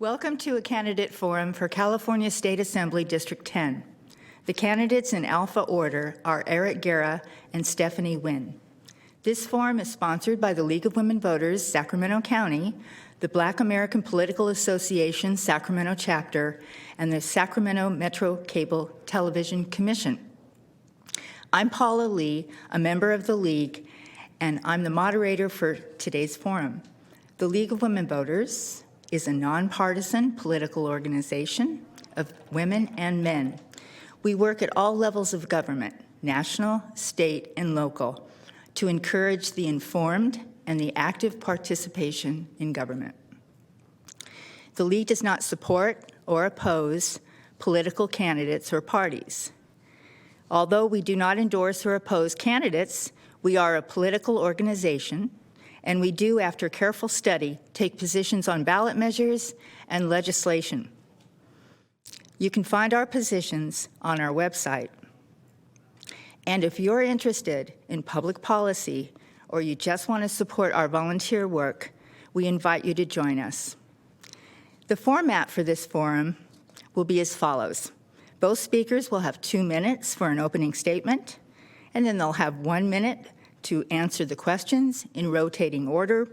Welcome to a candidate forum for California State Assembly District 10. The candidates in alpha order are Eric Guerra and Stephanie Nguyen. This forum is sponsored by the League of Women Voters, Sacramento County, the Black American Political Association, Sacramento Chapter, and the Sacramento Metro Cable Television Commission. I'm Paula Lee, a member of the League, and I'm the moderator for today's forum. The League of Women Voters is a nonpartisan political organization of women and men. We work at all levels of government, national, state, and local, to encourage the informed and the active participation in government. The League does not support or oppose political candidates or parties. Although we do not endorse or oppose candidates, we are a political organization, and we do, after careful study, take positions on ballot measures and legislation. You can find our positions on our website. And if you're interested in public policy or you just want to support our volunteer work, we invite you to join us. The format for this forum will be as follows. Both speakers will have 2 minutes for an opening statement, and then they'll have 1 minute to answer the questions in rotating order.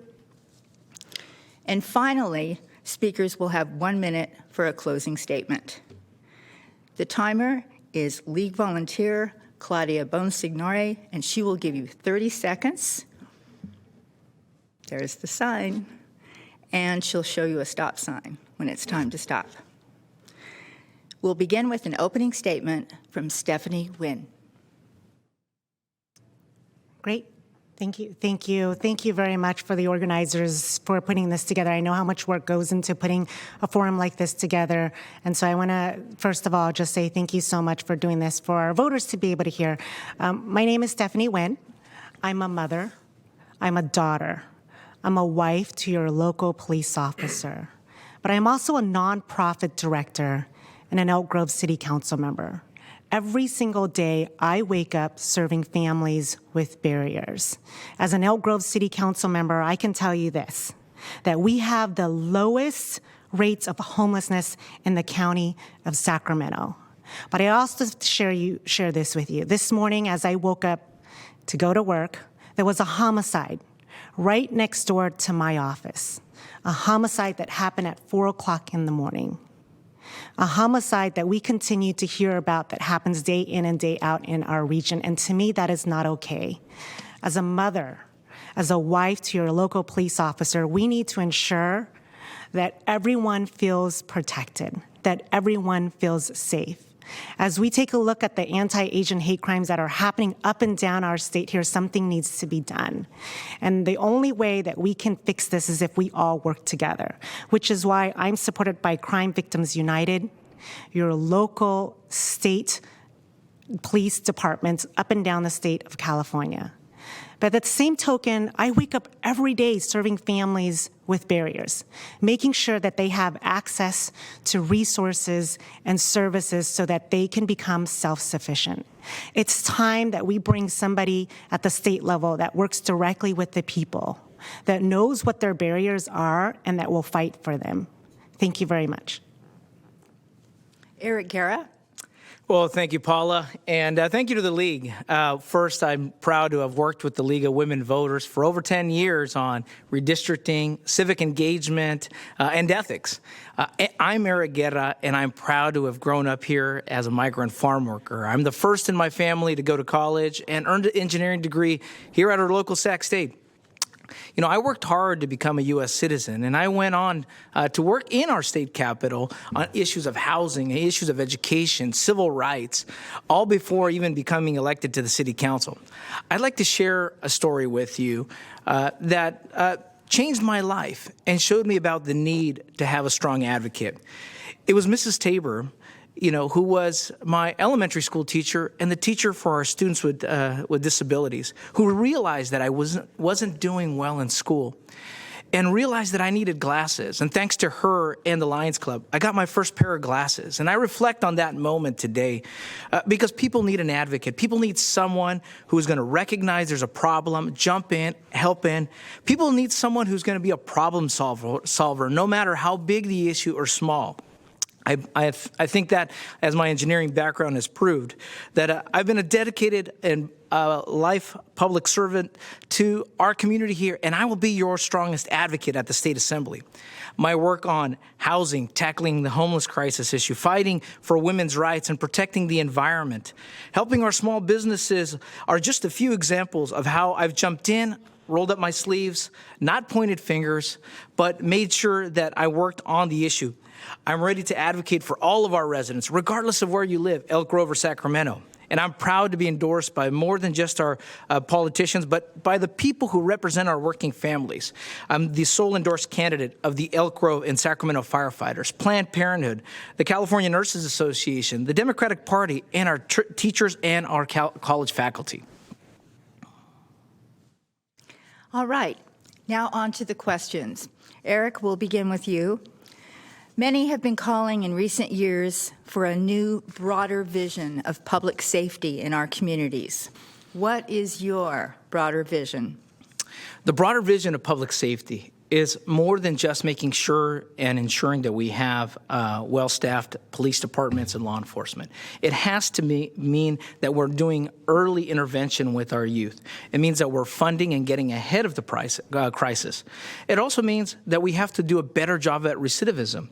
And finally, speakers will have 1 minute for a closing statement. The timer is League volunteer Claudia Bonsignore, and she will give you 30 seconds. There's the sign. And she'll show you a stop sign when it's time to stop. We'll begin with an opening statement from Stephanie Nguyen. Great. Thank you. Thank you. Thank you very much for the organizers for putting this together. I know how much work goes into putting a forum like this together. And so I want to, first of all, just say thank you so much for doing this for our voters to be able to hear. My name is Stephanie Nguyen. I'm a mother. I'm a daughter. I'm a wife to your local police officer. But I'm also a nonprofit director and an Elk Grove City Council member. Every single day, I wake up serving families with barriers. As an Elk Grove City Council member, I can tell you this, that we have the lowest rates of homelessness in the county of Sacramento. But I also share this with you. This morning, as I woke up to go to work, there was a homicide right next door to my office, a homicide that happened at 4 o'clock in the morning. A homicide that we continue to hear about that happens day in and day out in our region. And to me, that is not okay. As a mother, as a wife to your local police officer, we need to ensure that everyone feels protected, that everyone feels safe. As we take a look at the anti-Asian hate crimes that are happening up and down our state here, something needs to be done. And the only way that we can fix this is if we all work together, which is why I'm supported by Crime Victims United, your local state police departments up and down the state of California. But at the same token, I wake up every day serving families with barriers, making sure that they have access to resources and services so that they can become self-sufficient. It's time that we bring somebody at the state level that works directly with the people, that knows what their barriers are, and that will fight for them. Thank you very much. Eric Guerra. Well, thank you, Paula, and thank you to the League. First, I'm proud to have worked with the League of Women Voters for over 10 years on redistricting, civic engagement, and ethics. I'm Eric Guerra, and I'm proud to have grown up here as a migrant farm worker. I'm the first in my family to go to college and earned an engineering degree here at our local Sac State. You know, I worked hard to become a U.S. citizen, and I went on to work in our state capitol on issues of housing, issues of education, civil rights, all before even becoming elected to the city council. I'd like to share a story with you that changed my life and showed me about the need to have a strong advocate. It was Mrs. Tabor, who was my elementary school teacher and the teacher for our students with disabilities, who realized that I wasn't doing well in school. and realized that I needed glasses. And thanks to her and the Lions Club, I got my first pair of glasses. And I reflect on that moment today because people need an advocate. People need someone who is going to recognize there's a problem, jump in, help in. People need someone who's going to be a problem solver, no matter how big the issue or small. I think that, as my engineering background has proved, that I've been a dedicated and life public servant to our community here, and I will be your strongest advocate at the State Assembly. My work on housing, tackling the homeless crisis issue, fighting for women's rights, and protecting the environment, helping our small businesses are just a few examples of how I've jumped in, rolled up my sleeves, not pointed fingers, but made sure that I worked on the issue. I'm ready to advocate for all of our residents, regardless of where you live, Elk Grove or Sacramento. And I'm proud to be endorsed by more than just our politicians, but by the people who represent our working families. I'm the sole endorsed candidate of the Elk Grove and Sacramento firefighters, Planned Parenthood, the California Nurses Association, the Democratic Party, and our teachers and our college faculty. All right, now on to the questions. Eric, we'll begin with you. Many have been calling in recent years for a new, broader vision of public safety in our communities. What is your broader vision? The broader vision of public safety is more than just making sure and ensuring that we have well-staffed police departments and law enforcement. It has to mean that we're doing early intervention with our youth. It means that we're funding and getting ahead of the crisis. It also means that we have to do a better job at recidivism.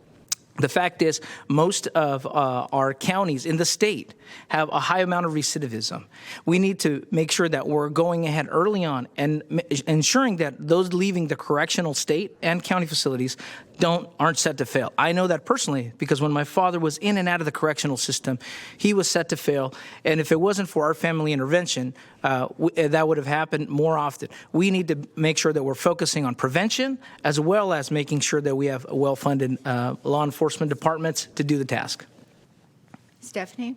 The fact is, most of our counties in the state have a high amount of recidivism. We need to make sure that we're going ahead early on and ensuring that those leaving the correctional state and county facilities aren't set to fail. I know that personally because when my father was in and out of the correctional system, he was set to fail. And if it wasn't for our family intervention, that would have happened more often. We need to make sure that we're focusing on prevention as well as making sure that we have well-funded law enforcement departments to do the task. Stephanie?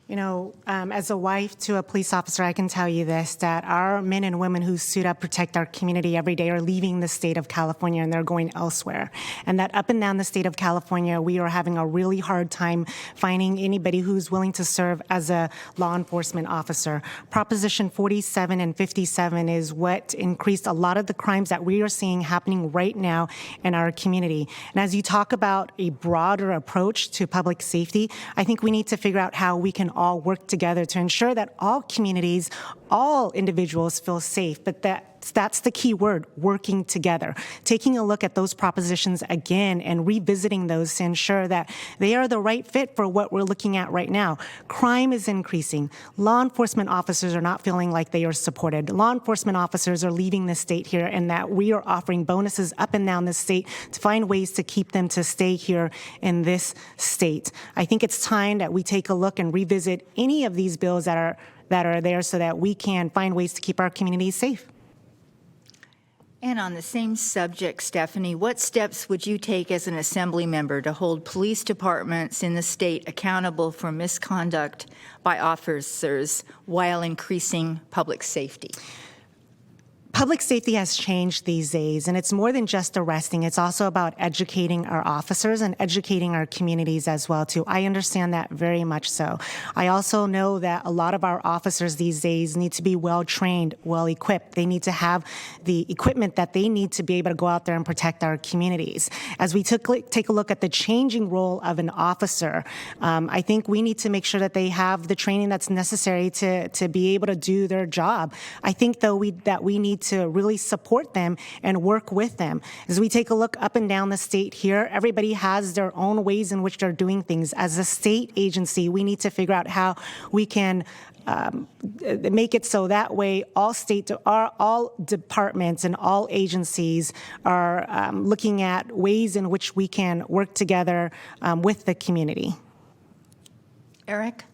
You know, as a wife to a police officer, I can tell you this, that our men and women who suit up, protect our community every day are leaving the state of California and they're going elsewhere. And that up and down the state of California, we are having a really hard time finding anybody who's willing to serve as a law enforcement officer. Proposition 47 and 57 is what increased a lot of the crimes that we are seeing happening right now in our community. And as you talk about a broader approach to public safety, I think we need to figure out how we can all work together to ensure that all communities, all individuals feel safe, but that's the key word, working together. Taking a look at those propositions again and revisiting those to ensure that they are the right fit for what we're looking at right now. Crime is increasing. Law enforcement officers are not feeling like they are supported. Law enforcement officers are leaving the state here, and that we are offering bonuses up and down the state to find ways to keep them to stay here in this state. I think it's time that we take a look and revisit any of these bills that are there so that we can find ways to keep our communities safe. And on the same subject, Stephanie, what steps would you take as an assembly member to hold police departments in the state accountable for misconduct by officers while increasing public safety? Public safety has changed these days, and it's more than just arresting. It's also about educating our officers and educating our communities as well, too. I understand that very much so. I also know that a lot of our officers these days need to be well-trained, well-equipped. They need to have the equipment that they need to be able to go out there and protect our communities. As we take a look at the changing role of an officer, I think we need to make sure that they have the training that's necessary to be able to do their job. I think, though, that we need to really support them and work with them. As we take a look up and down the state here, everybody has their own ways in which they're doing things. As a state agency, we need to figure out how we can make it so that way all departments and all agencies are looking at ways in which we can work together with the community. Eric?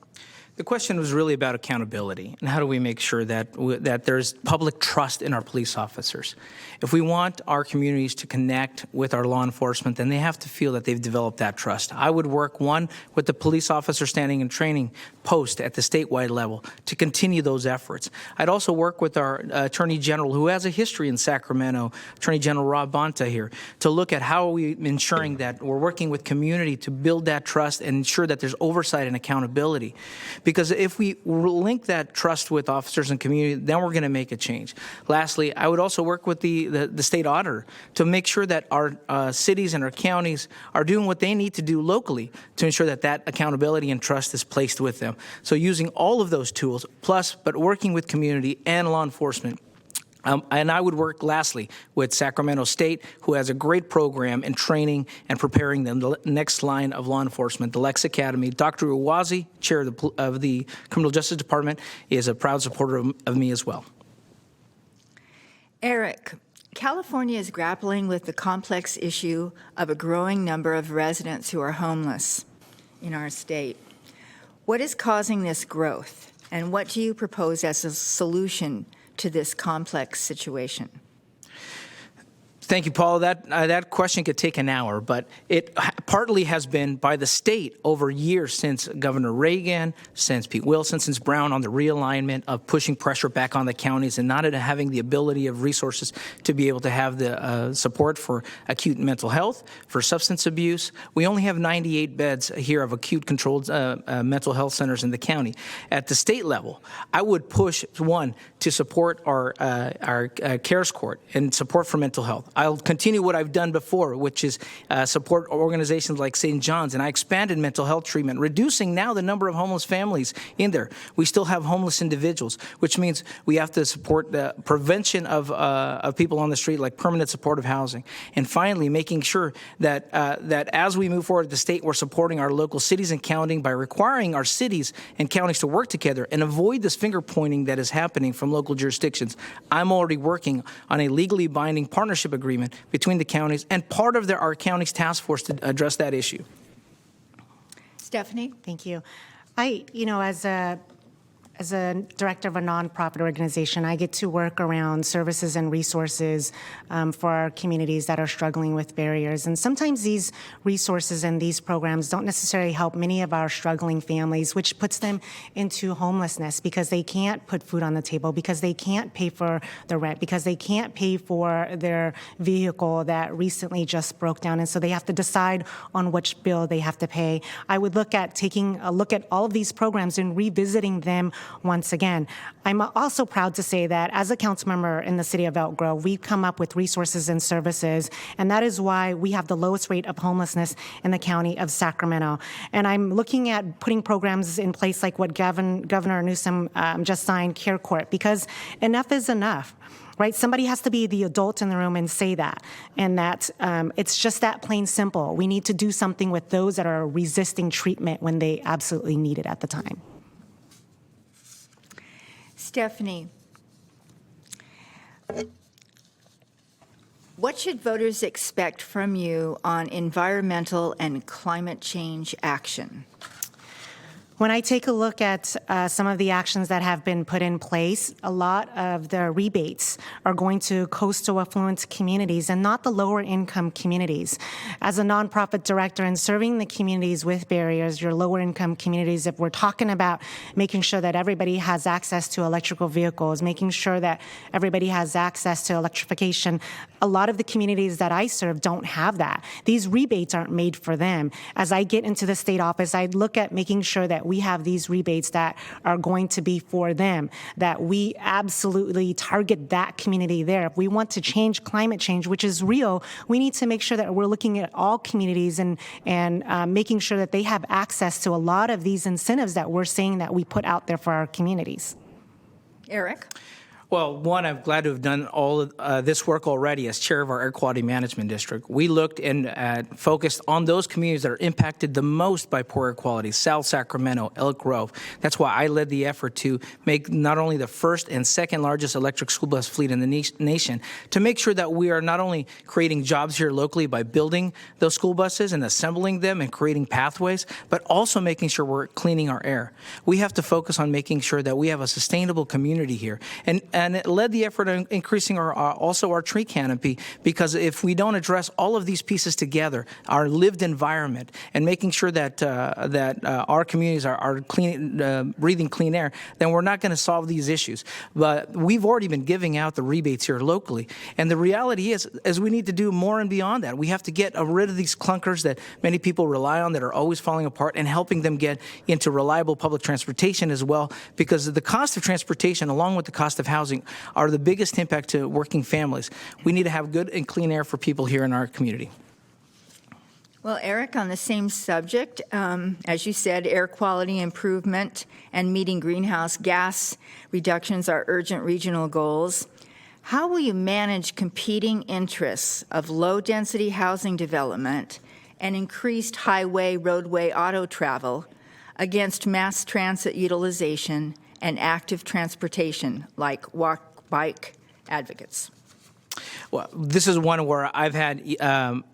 The question was really about accountability and how do we make sure that there's public trust in our police officers. If we want our communities to connect with our law enforcement, then they have to feel that they've developed that trust. I would work, one, with the police officer standing and training post at the statewide level to continue those efforts. I'd also work with our Attorney General, who has a history in Sacramento, Attorney General Rob Bonta here, to look at how are we ensuring that we're working with community to build that trust and ensure that there's oversight and accountability. Because if we link that trust with officers and community, then we're going to make a change. Lastly, I would also work with the state auditor to make sure that our cities and our counties are doing what they need to do locally to ensure that that accountability and trust is placed with them. So using all of those tools, but working with community and law enforcement. And I would work, lastly, with Sacramento State, who has a great program in training and preparing the next line of law enforcement, the Lex Academy. Dr. Uwazi, chair of the Criminal Justice Department, is a proud supporter of me as well. Eric, California is grappling with the complex issue of a growing number of residents who are homeless in our state. What is causing this growth, and what do you propose as a solution to this complex situation? Thank you, Paul. That question could take an hour, but it partly has been by the state over years since Governor Reagan, since Pete Wilson, since Brown on the realignment of pushing pressure back on the counties and not having the ability of resources to be able to have the support for acute mental health, for substance abuse. We only have 98 beds here of acute controlled mental health centers in the county. At the state level, I would push, one, to support our CARES Court and support for mental health. I'll continue what I've done before, which is support organizations like St. John's, and I expanded mental health treatment, reducing now the number of homeless families in there. We still have homeless individuals, which means we have to support the prevention of people on the street, like permanent supportive housing. And finally, making sure that as we move forward at the state, we're supporting our local cities and counties by requiring our cities and counties to work together and avoid this finger pointing that is happening from local jurisdictions. I'm already working on a legally binding partnership agreement between the counties and part of our county's task force to address that issue. Stephanie? Thank you. As a director of a nonprofit organization, I get to work around services and resources for our communities that are struggling with barriers. And sometimes these resources and these programs don't necessarily help many of our struggling families, which puts them into homelessness because they can't put food on the table, because they can't pay for the rent, because they can't pay for their vehicle that recently just broke down. And so they have to decide on which bill they have to pay. I would look at taking a look at all of these programs and revisiting them once again. I'm also proud to say that as a council member in the city of Elk Grove, we've come up with resources and services, and that is why we have the lowest rate of homelessness in the county of Sacramento. And I'm looking at putting programs in place like what Governor Newsom just signed, CARE Court, because enough is enough. Right? Somebody has to be the adult in the room and say that. And that it's just that plain simple. We need to do something with those that are resisting treatment when they absolutely need it at the time. Stephanie, what should voters expect from you on environmental and climate change action? When I take a look at some of the actions that have been put in place, a lot of the rebates are going to coastal affluent communities and not the lower income communities. As a nonprofit director and serving the communities with barriers, your lower income communities, if we're talking about making sure that everybody has access to electrical vehicles, making sure that everybody has access to electrification, a lot of the communities that I serve don't have that. These rebates aren't made for them. As I get into the state office, I look at making sure that we have these rebates that are going to be for them, that we absolutely target that community there. If we want to change climate change, which is real, we need to make sure that we're looking at all communities and making sure that they have access to a lot of these incentives that we're saying that we put out there for our communities. Eric? Well, one, I'm glad to have done all of this work already as chair of our Air Quality Management District. We looked and focused on those communities that are impacted the most by poor air quality, South Sacramento, Elk Grove. That's why I led the effort to make not only the first and second largest electric school bus fleet in the nation, to make sure that we are not only creating jobs here locally by building those school buses and assembling them and creating pathways, but also making sure we're cleaning our air. We have to focus on making sure that we have a sustainable community here. And it led the effort in increasing also our tree canopy, because if we don't address all of these pieces together, our lived environment, and making sure that our communities are clean, breathing clean air, then we're not going to solve these issues. But we've already been giving out the rebates here locally, and the reality is we need to do more and beyond that. We have to get rid of these clunkers that many people rely on that are always falling apart, and helping them get into reliable public transportation as well, because the cost of transportation, along with the cost of housing, are the biggest impact to working families. We need to have good and clean air for people here in our community. Well, Eric, on the same subject, as you said, air quality improvement and meeting greenhouse gas reductions are urgent regional goals. How will you manage competing interests of low-density housing development and increased highway, roadway, auto travel against mass transit utilization and active transportation like walk, bike advocates? Well, this is one where I've had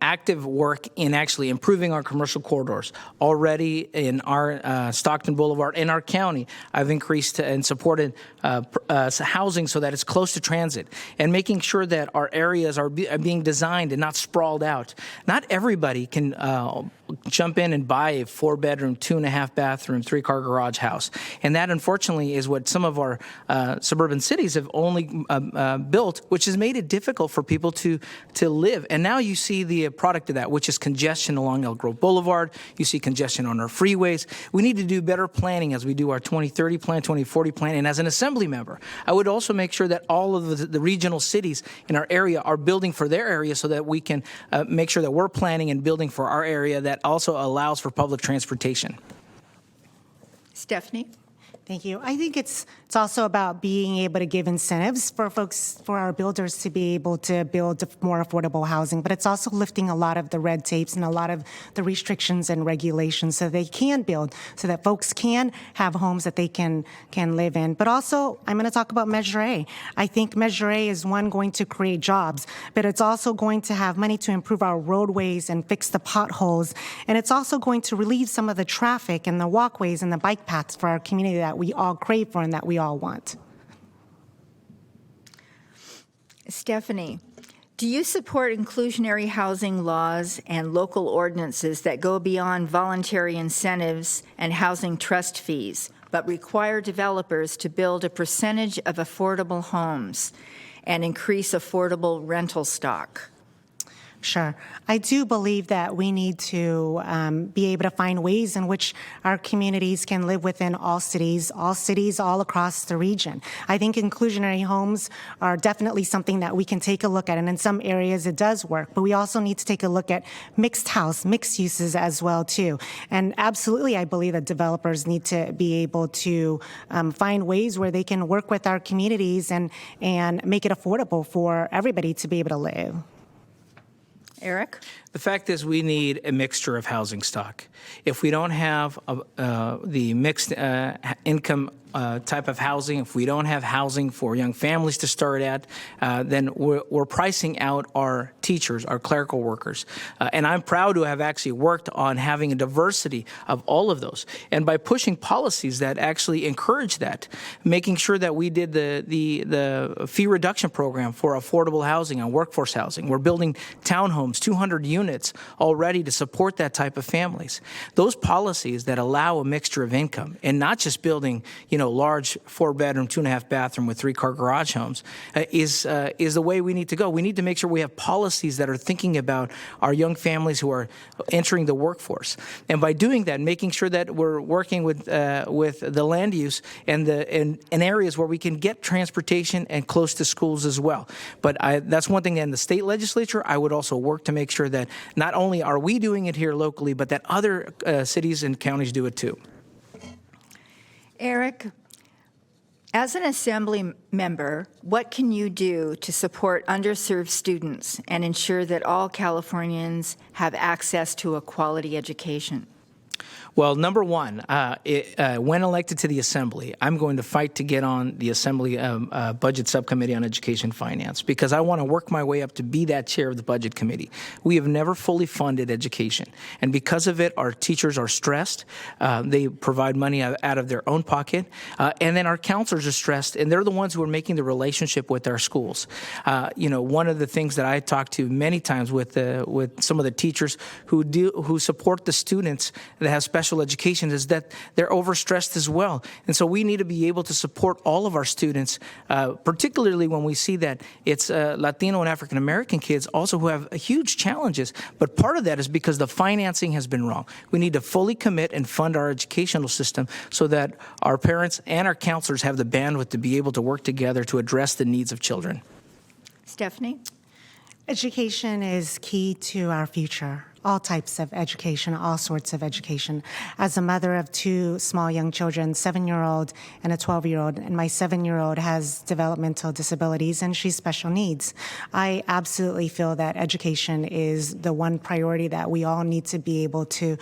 active work in actually improving our commercial corridors. Already in our Stockton Boulevard, in our county, I've increased and supported housing so that it's close to transit, and making sure that our areas are being designed and not sprawled out. Not everybody can jump in and buy a 4-bedroom, 2.5-bathroom, 3-car garage house. And that, unfortunately, is what some of our suburban cities have only built, which has made it difficult for people to live. And now you see the product of that, which is congestion along Elk Grove Boulevard. You see congestion on our freeways. We need to do better planning as we do our 2030 plan, 2040 plan. And as an assembly member, I would also make sure that all of the regional cities in our area are building for their area, so that we can make sure that we're planning and building for our area that also allows for public transportation. Stephanie? Thank you. I think it's also about being able to give incentives for folks, for our builders to be able to build more affordable housing, but it's also lifting a lot of the red tapes and a lot of the restrictions and regulations so they can build, so that folks can have homes that they can live in. But also, I'm going to talk about Measure A. I think Measure A is, one, going to create jobs, but it's also going to have money to improve our roadways and fix the potholes, and it's also going to relieve some of the traffic and the walkways and the bike paths for our community that we all crave for and that we all want. Stephanie, do you support inclusionary housing laws and local ordinances that go beyond voluntary incentives and housing trust fees, but require developers to build a percentage of affordable homes and increase affordable rental stock? Sure. I do believe that we need to be able to find ways in which our communities can live within all cities all across the region. I think inclusionary homes are definitely something that we can take a look at, and in some areas it does work, but we also need to take a look at mixed uses as well, too. And absolutely, I believe that developers need to be able to find ways where they can work with our communities and make it affordable for everybody to be able to live. Eric? The fact is, we need a mixture of housing stock. If we don't have the mixed income type of housing, if we don't have housing for young families to start at, then we're pricing out our teachers, our clerical workers. And I'm proud to have actually worked on having a diversity of all of those. And by pushing policies that actually encourage that, making sure that we did the fee reduction program for affordable housing and workforce housing. We're building townhomes, 200 units already to support that type of families. Those policies that allow a mixture of income and not just building, large 4-bedroom, 2.5-bathroom with 3-car garage homes is the way we need to go. We need to make sure we have policies that are thinking about our young families who are entering the workforce. And by doing that, making sure that we're working with the land use and in areas where we can get transportation and close to schools as well. But that's one thing in the state legislature. I would also work to make sure that not only are we doing it here locally, but that other cities and counties do it too. Eric, As an Assembly member, what can you do to support underserved students and ensure that all Californians have access to a quality education? Well, number one, when elected to the Assembly, I'm going to fight to get on the Assembly Budget Subcommittee on Education Finance because I want to work my way up to be that chair of the Budget Committee. We have never fully funded education, and because of it, our teachers are stressed. They provide money out of their own pocket, and then our counselors are stressed, and they're the ones who are making the relationship with our schools. One of the things that I talk to many times with some of the teachers who support the students that have special education is that they're overstressed as well. And so we need to be able to support all of our students, particularly when we see that it's Latino and African American kids also who have huge challenges. But part of that is because the financing has been wrong. We need to fully commit and fund our educational system so that our parents and our counselors have the bandwidth to be able to work together to address the needs of children. Stephanie? Education is key to our future. All types of education, all sorts of education. As a mother of two small young children, 7-year-old and a 12-year-old, and my 7-year-old has developmental disabilities and she's special needs, I absolutely feel that education is the one priority that we all need to be able to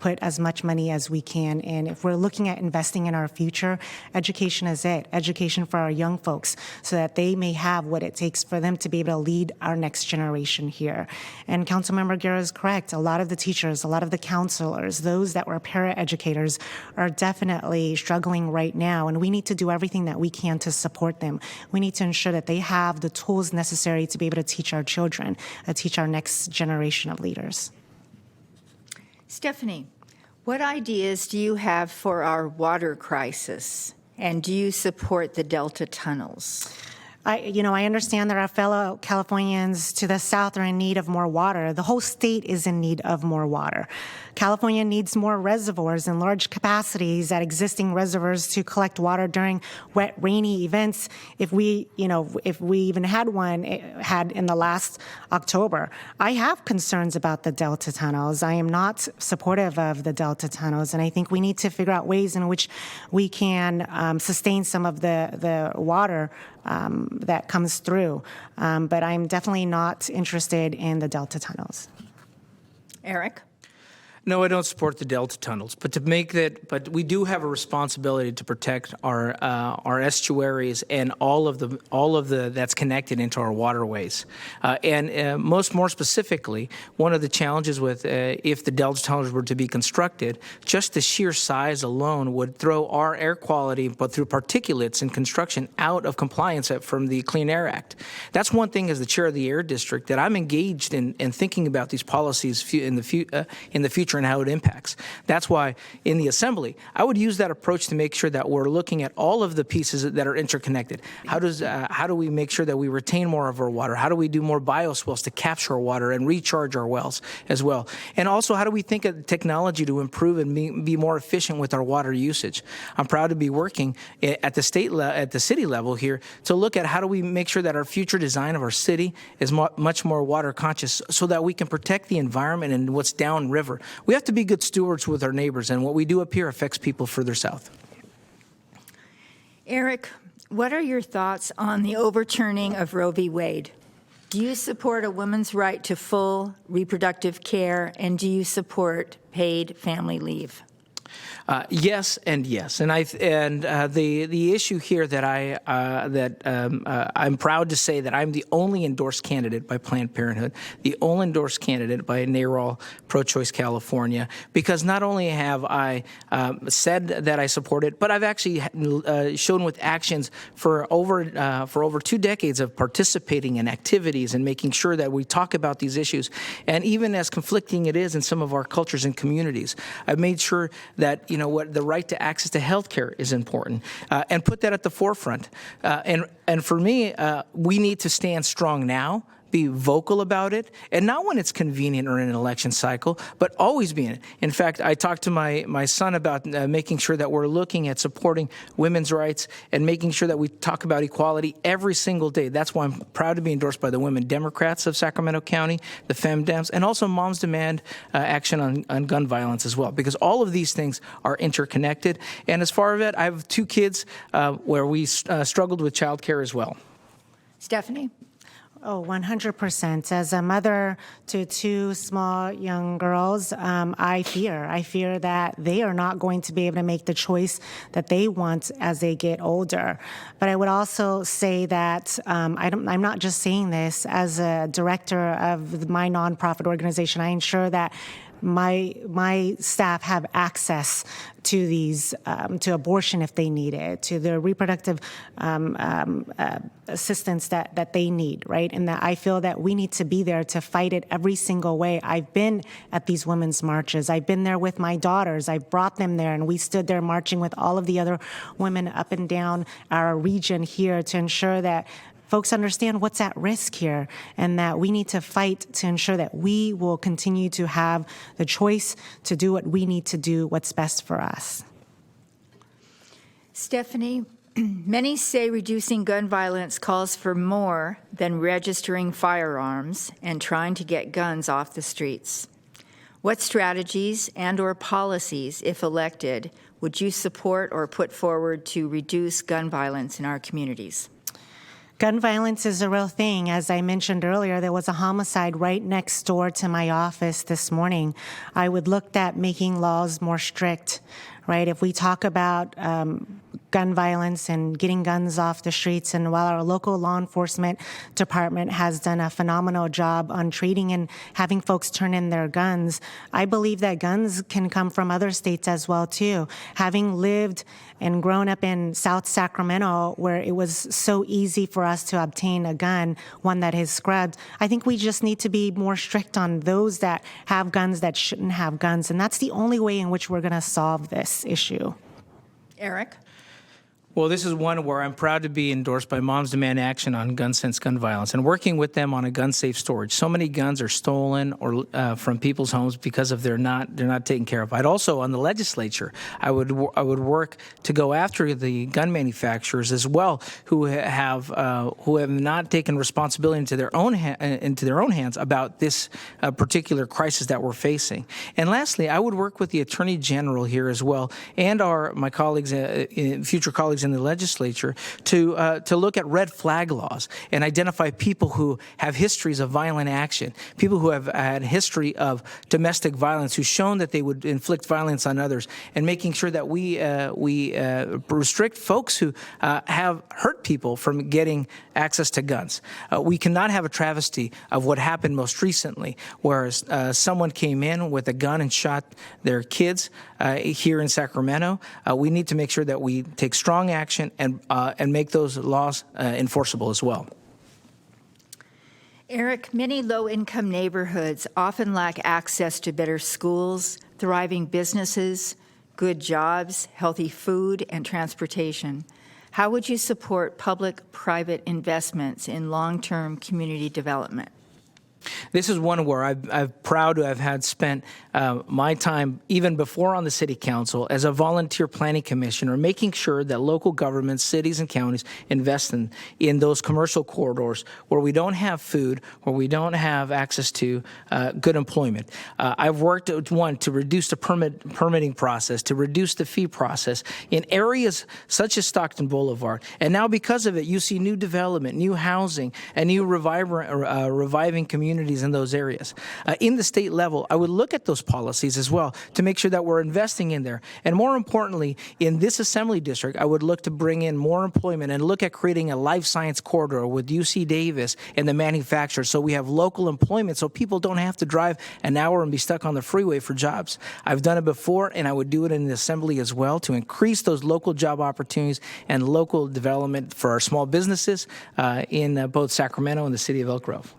put as much money as we can in. If we're looking at investing in our future, education is it. Education for our young folks so that they may have what it takes for them to be able to lead our next generation here. And Councilmember Guerra is correct. A lot of the teachers, a lot of the counselors, those that were paraeducators are definitely struggling right now, and we need to do everything that we can to support them. We need to ensure that they have the tools necessary to be able to teach our children, teach our next generation of leaders. Stephanie, what ideas do you have for our water crisis, and do you support the Delta tunnels? I understand that our fellow Californians to the south are in need of more water. The whole state is in need of more water. California needs more reservoirs and large capacities at existing reservoirs to collect water during wet, rainy events. If we even had one in the last October. I have concerns about the Delta tunnels. I am not supportive of the Delta tunnels, and I think we need to figure out ways in which we can sustain some of the water that comes through. But I'm definitely not interested in the Delta tunnels. Eric? No, I don't support the Delta tunnels, but we do have a responsibility to protect our estuaries and all of the that's connected into our waterways. And more specifically, one of the challenges with if the Delta tunnels were to be constructed, just the sheer size alone would throw our air quality, but through particulates and construction, out of compliance from the Clean Air Act. That's one thing as the chair of the Air District that I'm engaged in thinking about these policies in the future and how it impacts. That's why in the Assembly, I would use that approach to make sure that we're looking at all of the pieces that are interconnected. How do we make sure that we retain more of our water? How do we do more bioswales to capture our water and recharge our wells as well? And also, how do we think of technology to improve and be more efficient with our water usage? I'm proud to be working at the city level here to look at how do we make sure that our future design of our city is much more water conscious so that we can protect the environment and what's downriver. We have to be good stewards with our neighbors, and what we do up here affects people further south. Eric, what are your thoughts on the overturning of Roe v. Wade? Do you support a woman's right to full reproductive care, and do you support paid family leave? Yes and yes, and the issue here that I'm proud to say that I'm the only endorsed candidate by Planned Parenthood, the only endorsed candidate by NARAL Pro-Choice California, because not only have I said that I support it, but I've actually shown with actions for over 2 decades of participating in activities and making sure that we talk about these issues, and even as conflicting it is in some of our cultures and communities, I've made sure that what the right to access to health care is important, and put that at the forefront. And for me, we need to stand strong now be vocal about it, and not when it's convenient or in an election cycle, but always be in it. In fact, I talked to my son about making sure that we're looking at supporting women's rights and making sure that we talk about equality every single day. That's why I'm proud to be endorsed by the Women Democrats of Sacramento County, the FemDems, and also Moms Demand action on gun violence as well, because all of these things are interconnected. And as far as that, I have 2 kids where we struggled with childcare as well. Stephanie? Oh, 100%. As a mother to 2 small young girls, I fear that they are not going to be able to make the choice that they want as they get older. But I would also say that I'm not just saying this as a director of my nonprofit organization. I ensure that my staff have access to these, to abortion if they need it, to the reproductive assistance that they need, right? And that I feel that we need to be there to fight it every single way. I've been at these women's marches. I've been there with my daughters. I brought them there, and we stood there marching with all of the other women up and down our region here to ensure that folks understand what's at risk here, and that we need to fight to ensure that we will continue to have the choice to do what we need to do, what's best for us. Stephanie, many say reducing gun violence calls for more than registering firearms and trying to get guns off the streets. What strategies and/or policies, if elected, would you support or put forward to reduce gun violence in our communities? Gun violence is a real thing. As I mentioned earlier, there was a homicide right next door to my office this morning. I would look at making laws more strict, right? If we talk about gun violence and getting guns off the streets, and while our local law enforcement department has done a phenomenal job on treating and having folks turn in their guns, I believe that guns can come from other states as well too. Having lived and grown up in South Sacramento, where it was so easy for us to obtain a gun, one that is scrubbed, I think we just need to be more strict on those that have guns that shouldn't have guns, and that's the only way in which we're going to solve this issue. Eric? Well, this is one where I'm proud to be endorsed by Moms Demand Action on gun sense gun violence and working with them on a gun safe storage. So many guns are stolen or from people's homes because of they're not taken care of. I'd also, on the legislature, I would work to go after the gun manufacturers as well, who have not taken responsibility into their own hands about this particular crisis that we're facing. And lastly, I would work with the Attorney General here as well, and my colleagues, future colleagues in the legislature, to look at red flag laws and identify people who have histories of violent action, people who have had history of domestic violence, who've shown that they would inflict violence on others, and making sure that we restrict folks who have hurt people from getting access to guns. We cannot have a travesty of what happened most recently, where someone came in with a gun and shot their kids here in Sacramento. We need to make sure that we take strong action and make those laws enforceable as well. Eric, many low-income neighborhoods often lack access to better schools, thriving businesses, good jobs, healthy food, and transportation. How would you support public-private investments in long-term community development? This is one where I'm proud to have had spent my time, even before on the city council, as a volunteer planning commissioner, making sure that local governments, cities and counties invest in those commercial corridors where we don't have food, where we don't have access to good employment. I've worked, to reduce the permitting process, to reduce the fee process in areas such as Stockton Boulevard. And now because of it, you see new development, new housing, and new reviving communities in those areas. In the state level, I would look at those policies as well to make sure that we're investing in there. And more importantly, in this assembly district, I would look to bring in more employment and look at creating a life science corridor with UC Davis and the manufacturers, so we have local employment so people don't have to drive an hour and be stuck on the freeway for jobs. I've done it before, and I would do it in the assembly as well to increase those local job opportunities and local development for our small businesses in both Sacramento and the city of Elk Grove.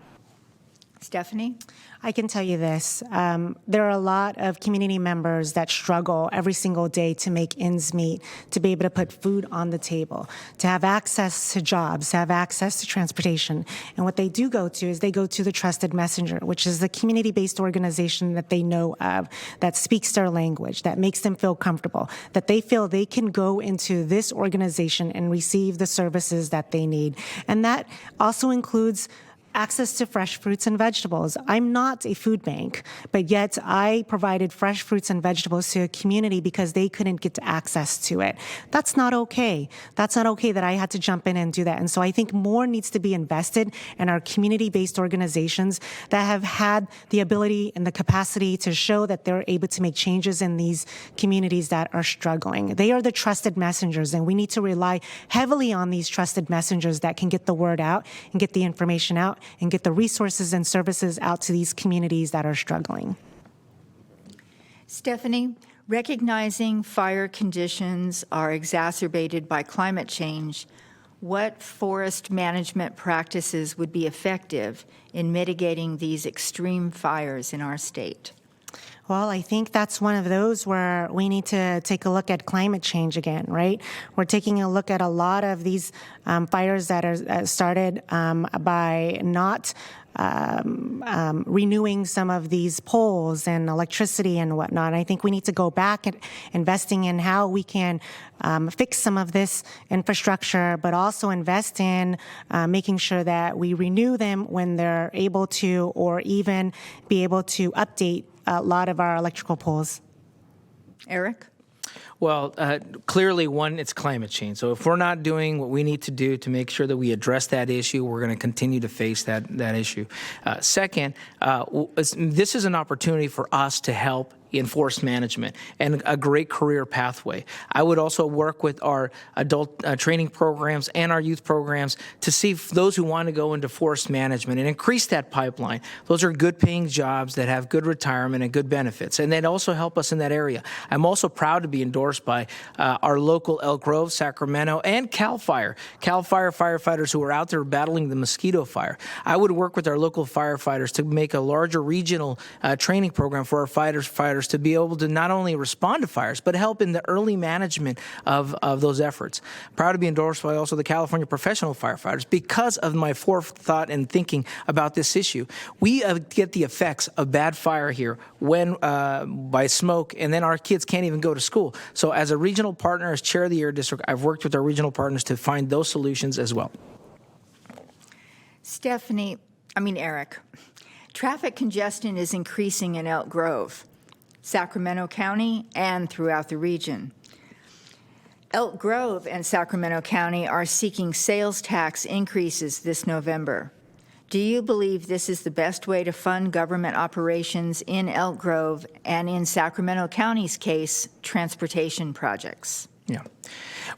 Stephanie? I can tell you this. There are a lot of community members that struggle every single day to make ends meet, to be able to put food on the table, to have access to jobs, to have access to transportation. And what they do go to is they go to the Trusted Messenger, which is the community-based organization that they know of, that speaks their language, that makes them feel comfortable, that they feel they can go into this organization and receive the services that they need. And that also includes access to fresh fruits and vegetables. I'm not a food bank, but yet I provided fresh fruits and vegetables to a community because they couldn't get access to it. That's not okay. That's not okay that I had to jump in and do that. And so I think more needs to be invested in our community-based organizations that have had the ability and the capacity to show that they're able to make changes in these communities that are struggling. They are the trusted messengers, and we need to rely heavily on these trusted messengers that can get the word out and get the information out and get the resources and services out to these communities that are struggling. Stephanie, recognizing fire conditions are exacerbated by climate change, what forest management practices would be effective in mitigating these extreme fires in our state? Well, I think that's one of those where we need to take a look at climate change again, right? We're taking a look at a lot of these fires that are started by not renewing some of these poles and electricity and whatnot. I think we need to go back and investing in how we can fix some of this infrastructure, but also invest in making sure that we renew them when they're able to, or even be able to update a lot of our electrical poles. Eric? Well, clearly, one, it's climate change. So if we're not doing what we need to do to make sure that we address that issue, we're going to continue to face that issue. Second, this is an opportunity for us to help in forest management and a great career pathway. I would also work with our adult training programs and our youth programs to see if those who want to go into forest management and increase that pipeline. Those are good paying jobs that have good retirement and good benefits, and that also help us in that area. I'm also proud to be endorsed by our local Elk Grove, Sacramento, and CAL FIRE. CAL FIRE firefighters who are out there battling the mosquito fire. I would work with our local firefighters to make a larger regional training program for our fighters to be able to not only respond to fires, but help in the early management of those efforts. Proud to be endorsed by also the California Professional Firefighters because of my forethought and thinking about this issue. We get the effects of bad fire here when by smoke, and then our kids can't even go to school. So as a regional partner, as chair of the Air District, I've worked with our regional partners to find those solutions as well. Eric, traffic congestion is increasing in Elk Grove, Sacramento County, and throughout the region. Elk Grove and Sacramento County are seeking sales tax increases this November. Do you believe this is the best way to fund government operations in Elk Grove and, in Sacramento County's case, transportation projects? Yeah.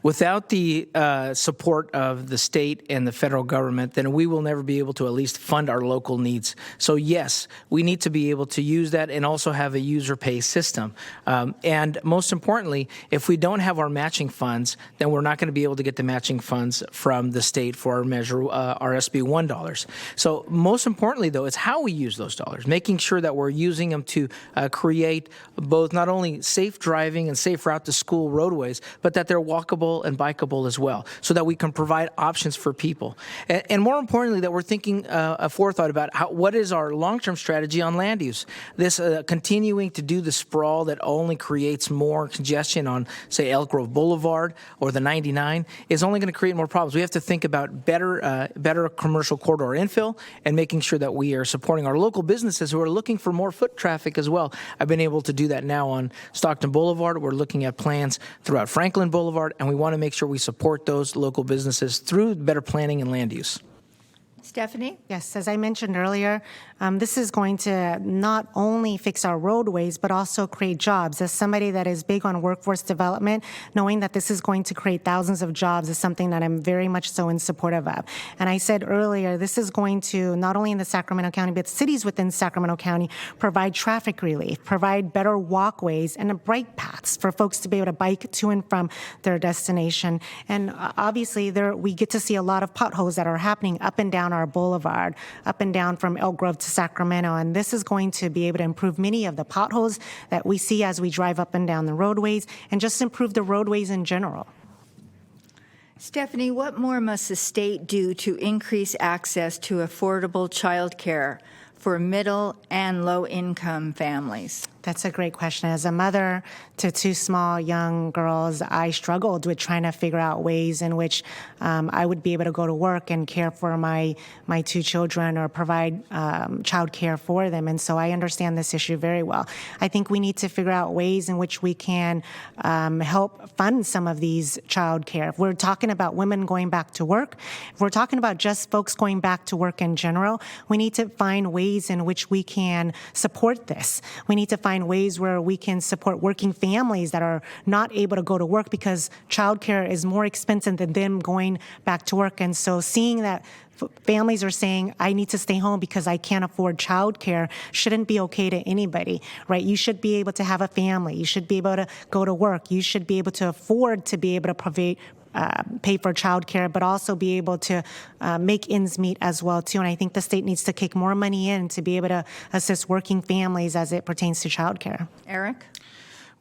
Without the support of the state and the federal government, then we will never be able to at least fund our local needs. So yes, we need to be able to use that and also have a user pay system. And most importantly, if we don't have our matching funds, then we're not going to be able to get the matching funds from the state for our Measure our SB1 dollars. So most importantly, though, it's how we use those dollars, making sure that we're using them to create both not only safe driving and safe route to school roadways, but that they're walkable and bikeable as well, so that we can provide options for people. And more importantly, that we're thinking a forethought about what is our long-term strategy on land use. This continuing to do the sprawl that only creates more congestion on, say, Elk Grove Boulevard or the 99 is only going to create more problems. We have to think about better commercial corridor infill and making sure that we are supporting our local businesses who are looking for more foot traffic as well. I've been able to do that now on Stockton Boulevard. We're looking at plans throughout Franklin Boulevard, and we want to make sure we support those local businesses through better planning and land use. Stephanie? Yes, as I mentioned earlier, this is going to not only fix our roadways, but also create jobs. As somebody that is big on workforce development, knowing that this is going to create thousands of jobs is something that I'm very much so in support of. And I said earlier, this is going to, not only in the Sacramento County, but cities within Sacramento County, provide traffic relief, provide better walkways and bike paths for folks to be able to bike to and from their destination. And obviously, we get to see a lot of potholes that are happening up and down our boulevard, up and down from Elk Grove to Sacramento. And this is going to be able to improve many of the potholes that we see as we drive up and down the roadways, and just improve the roadways in general. Stephanie, what more must the state do to increase access to affordable childcare for middle and low-income families? That's a great question. As a mother to two small young girls, I struggled with trying to figure out ways in which I would be able to go to work and care for my two children or provide child care for them. And so I understand this issue very well. I think we need to figure out ways in which we can help fund some of these child care. If we're talking about women going back to work, if we're talking about just folks going back to work in general, we need to find ways in which we can support this. We need to find ways where we can support working families that are not able to go to work because childcare is more expensive than them going back to work. And so seeing that families are saying, I need to stay home because I can't afford childcare shouldn't be okay to anybody, right? You should be able to have a family. You should be able to go to work. You should be able to afford to be able to pay for childcare, but also be able to make ends meet as well too. And I think the state needs to kick more money in to be able to assist working families as it pertains to childcare. Eric?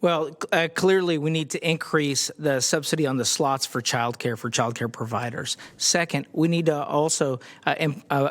Well, clearly we need to increase the subsidy on the slots for childcare providers. Second, we need to also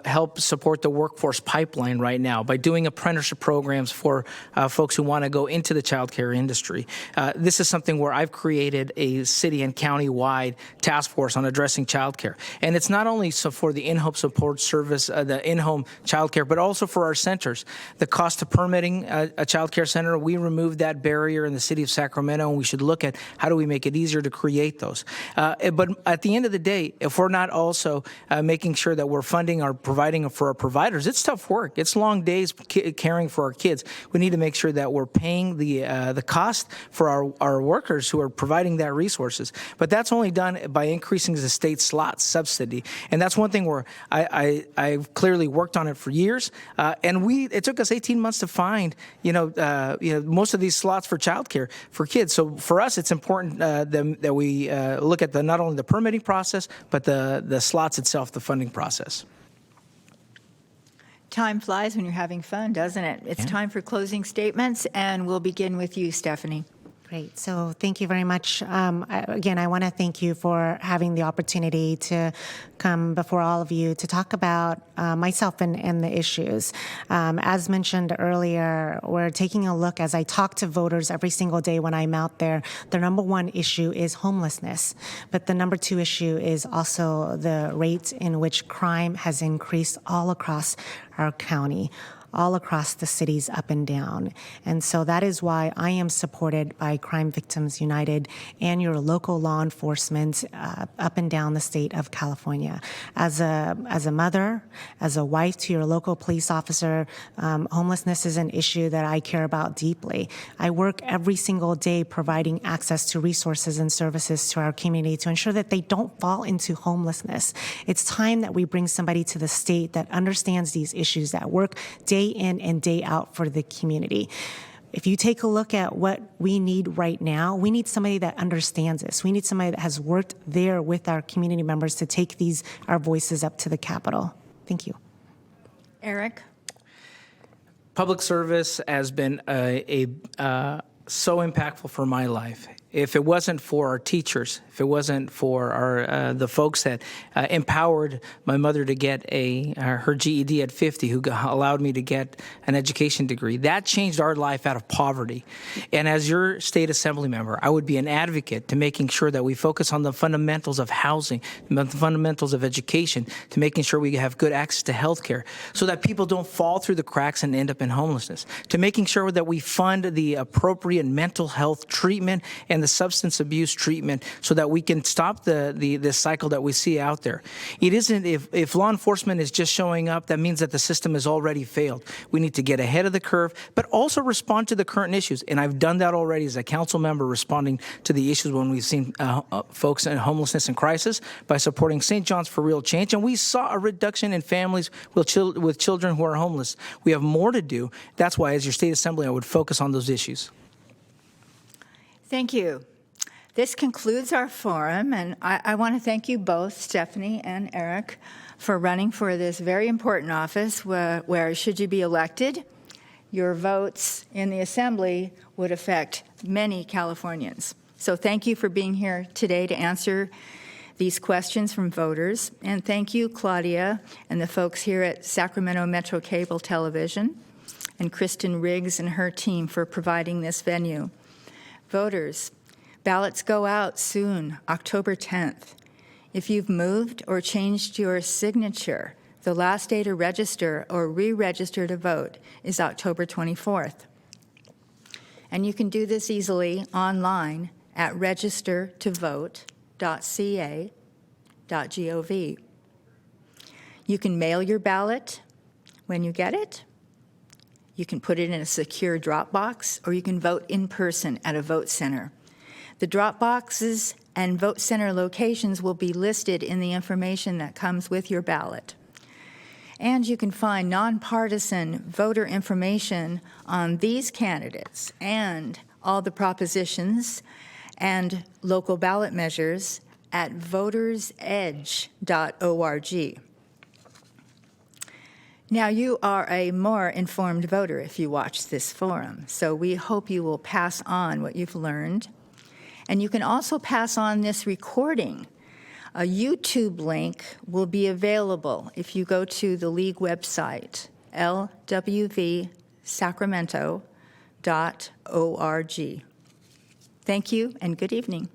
help support the workforce pipeline right now by doing apprenticeship programs for folks who want to go into the childcare industry. This is something where I've created a city and county-wide task force on addressing childcare. And it's not only for the in-home support service, the in-home childcare, but also for our centers. The cost of permitting a childcare center, we removed that barrier in the city of Sacramento, and we should look at how do we make it easier to create those. But at the end of the day, if we're not also making sure that we're funding or providing for our providers, it's tough work. It's long days caring for our kids. We need to make sure that we're paying the cost for our workers who are providing that resources. But that's only done by increasing the state slot subsidy. And that's one thing where I've clearly worked on it for years. And it took us 18 months to find, most of these slots for childcare for kids. So for us, it's important that we look at not only the permitting process, but the slots itself, the funding process. Time flies when you're having fun, doesn't it? It's time for closing statements, and we'll begin with you, Stephanie. Great. So thank you very much. Again, I want to thank you for having the opportunity to come before all of you to talk about myself and the issues. As mentioned earlier, we're taking a look, as I talk to voters every single day when I'm out there, the number one issue is homelessness. But the number two issue is also the rate in which crime has increased all across our county, all across the cities up and down. And so that is why I am supported by Crime Victims United and your local law enforcement up and down the state of California. As a mother, as a wife to your local police officer, homelessness is an issue that I care about deeply. I work every single day providing access to resources and services to our community to ensure that they don't fall into homelessness. It's time that we bring somebody to the state that understands these issues, that work day in and day out for the community. If you take a look at what we need right now, we need somebody that understands this. We need somebody that has worked there with our community members to take our voices up to the Capitol. Thank you. Eric? Public service has been so impactful for my life. If it wasn't for our teachers, if it wasn't for the folks that empowered my mother to get her GED at 50, who allowed me to get an education degree, that changed our life out of poverty. And as your state assembly member, I would be an advocate to making sure that we focus on the fundamentals of housing, the fundamentals of education, to making sure we have good access to health care so that people don't fall through the cracks and end up in homelessness, to making sure that we fund the appropriate mental health treatment and the substance abuse treatment so that we can stop this cycle that we see out there. It isn't, if law enforcement is just showing up, that means that the system has already failed. We need to get ahead of the curve, but also respond to the current issues. And I've done that already as a council member, responding to the issues when we've seen folks in homelessness and crisis by supporting St. John's for Real Change. And we saw a reduction in families with children who are homeless. We have more to do. That's why, as your state assembly, I would focus on those issues. Thank you. This concludes our forum, and I want to thank you both, Stephanie and Eric, for running for this very important office where should you be elected, your votes in the Assembly would affect many Californians. So thank you for being here today to answer these questions from voters. And thank you, Claudia, and the folks here at Sacramento Metro Cable Television, and Kristen Riggs and her team for providing this venue. Voters, ballots go out soon, October 10th. If you've moved or changed your signature, the last day to register or re-register to vote is October 24th. And you can do this easily online at registertovote.ca.gov. You can mail your ballot when you get it. You can put it in a secure drop box, or you can vote in person at a vote center. The drop boxes and vote center locations will be listed in the information that comes with your ballot. And you can find nonpartisan voter information on these candidates and all the propositions and local ballot measures at votersedge.org. Now, you are a more informed voter if you watch this forum, so we hope you will pass on what you've learned. And you can also pass on this recording. A YouTube link will be available if you go to the League website, lwvsacramento.org. Thank you and good evening.